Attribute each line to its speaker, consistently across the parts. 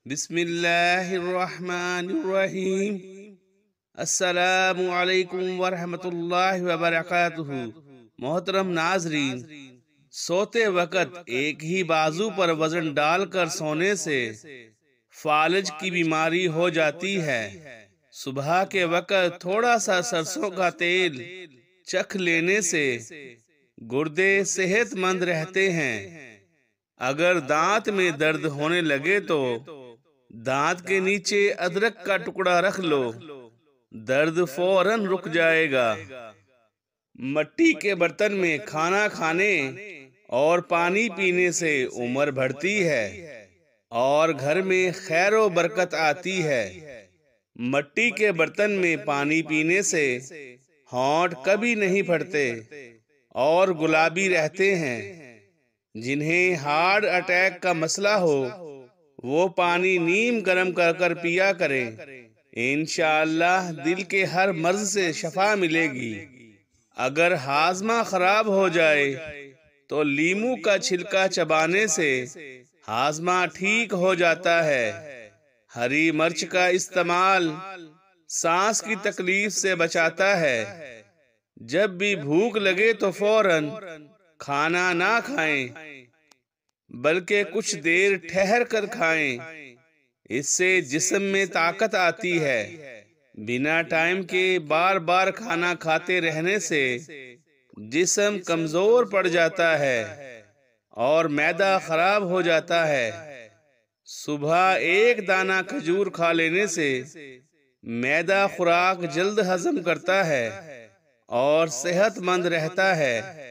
Speaker 1: बिस्मिल्लाहिर्रहमानिर्रहीम। अस्सलामु अलैकुम वरहमतुल्लाहि वबरकातुहू। मोहतरम नाजरीन, सोते वक्त एक ही बाजू पर वजन डालकर सोने से फालज की बीमारी हो जाती है। सुबह के वक्त थोड़ा सा सरसों का तेल चख लेने से गुर्दे सेहतमंद रहते हैं। अगर दांत में दर्द होने लगे तो दांत के नीचे अदरक का टुकड़ा रख लो, दर्द फौरन रुक जाएगा। मिट्टी के बर्तन में खाना खाने और पानी पीने से उम्र बढ़ती है और घर में खैरो बरकत आती है। मिट्टी के बर्तन में पानी पीने से होंठ कभी नहीं फटते और गुलाबी रहते हैं। जिन्हें हार्ट अटैक का मसला हो वो पानी नीम गर्म कर कर पिया करें। इंशाअल्लाह दिल के हर मर्ज से शफा मिलेगी। अगर हाजमा खराब हो जाए तो लीमू का छिलका चबाने से हाजमा ठीक हो जाता है। हरी मिर्च का इस्तेमाल सांस की तकलीफ से बचाता है। जब भी भूख लगे तो फौरन खाना ना खाएं, बल्कि कुछ देर ठहर कर खाएं। इससे जिस्म में ताकत आती है। बिना टाइम के बार बार खाना खाते रहने से जिस्म कमजोर पड़ जाता है और मैदा खराब हो जाता है। सुबह एक दाना खजूर खा लेने से मैदा खुराक जल्द हजम करता है और सेहतमंद रहता है।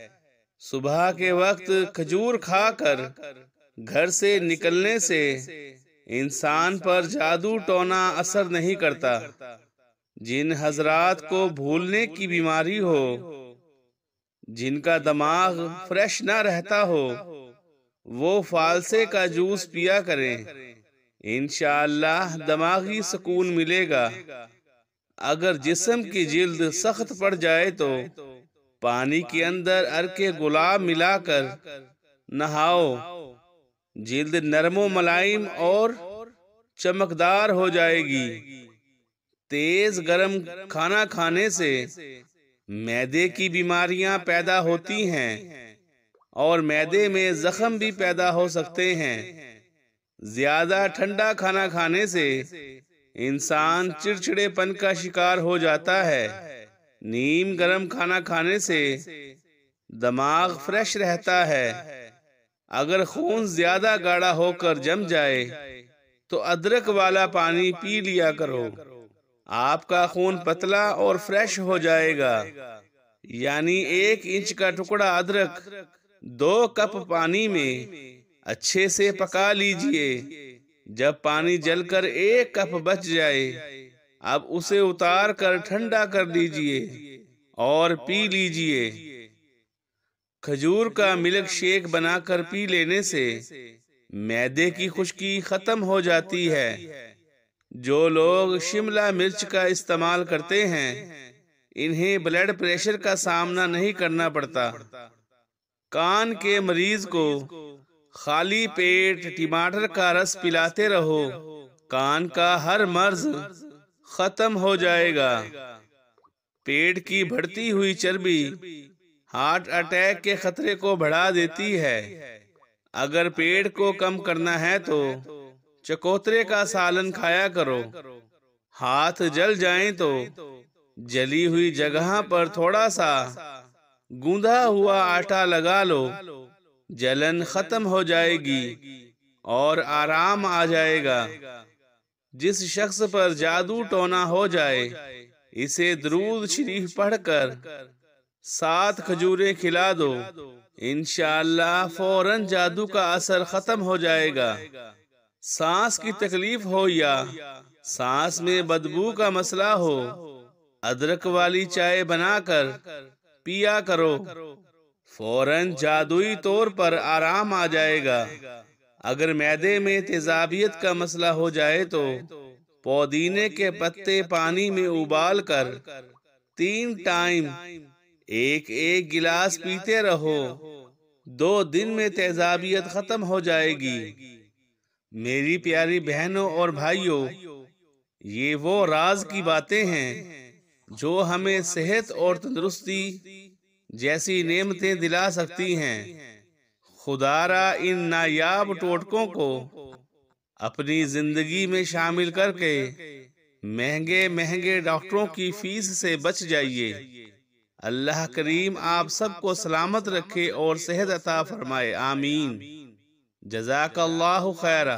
Speaker 1: सुबह के वक्त खजूर खाकर घर से निकलने से इंसान पर जादू टोना असर नहीं करता। जिन हजरात को भूलने की बीमारी हो, जिनका दिमाग फ्रेश ना रहता हो, वो फालसे का जूस पिया करें। इंशाअल्लाह दिमागी सुकून मिलेगा। अगर जिस्म की जिल्द सख्त पड़ जाए तो पानी के अंदर अर्के गुलाब मिलाकर नहाओ। जिल्द नरमो मुलायम और चमकदार हो जाएगी। तेज गरम खाना खाने से मैदे की बीमारियां पैदा होती हैं और मैदे में जख्म भी पैदा हो सकते हैं। ज्यादा ठंडा खाना खाने से इंसान चिड़चिड़ेपन का शिकार हो जाता है। नीम गरम खाना खाने से दिमाग फ्रेश रहता है। अगर खून ज्यादा गाढ़ा होकर जम जाए तो अदरक वाला पानी पी लिया करो। आपका खून पतला और फ्रेश हो जाएगा। यानी 1 इंच का टुकड़ा अदरक 2 कप पानी में अच्छे से पका लीजिए। जब पानी जलकर 1 कप बच जाए, अब उसे उतार कर ठंडा कर लीजिए और पी लीजिए। खजूर का मिल्क शेक बनाकर पी लेने से मैदे की खुश्की खत्म हो जाती है। जो लोग शिमला मिर्च का इस्तेमाल करते हैं, इन्हें ब्लड प्रेशर का सामना नहीं करना पड़ता। कान के मरीज को खाली पेट टमाटर का रस पिलाते रहो। कान का हर मर्ज खत्म हो जाएगा। पेट की बढ़ती हुई चर्बी हार्ट अटैक के खतरे को बढ़ा देती है। अगर पेट को कम करना है तो चकोतरे का सालन खाया करो। हाथ जल जाएं तो जली हुई जगह पर थोड़ा सा गूंदा हुआ आटा लगा लो। जलन खत्म हो जाएगी और आराम आ जाएगा। जिस शख्स पर जादू टोना हो जाए, इसे दुरूद शरीफ पढ़कर 7 खजूरें खिला दो। इंशाअल्लाह फौरन जादू का असर खत्म हो जाएगा। सांस की तकलीफ हो या सांस में बदबू का मसला हो, अदरक वाली चाय बनाकर पिया करो। फौरन जादुई तौर पर आराम आ जाएगा। अगर मैदे में तेजाबियत का मसला हो जाए तो पुदीने के पत्ते पानी में उबाल कर 3 टाइम 1-1 गिलास पीते रहो। 2 दिन में तेजाबियत खत्म हो जाएगी। मेरी प्यारी बहनों और भाइयों, ये वो राज की बातें हैं जो हमें सेहत और तंदुरुस्ती जैसी नेमतें दिला सकती हैं। खुदारा इन नायाब टोटकों को अपनी जिंदगी में शामिल करके महंगे महंगे डॉक्टरों की फीस से बच जाइए। अल्लाह करीम आप सबको सलामत रखे और सेहत अता फरमाए। आमीन। जज़ाकल्लाहु खैरा।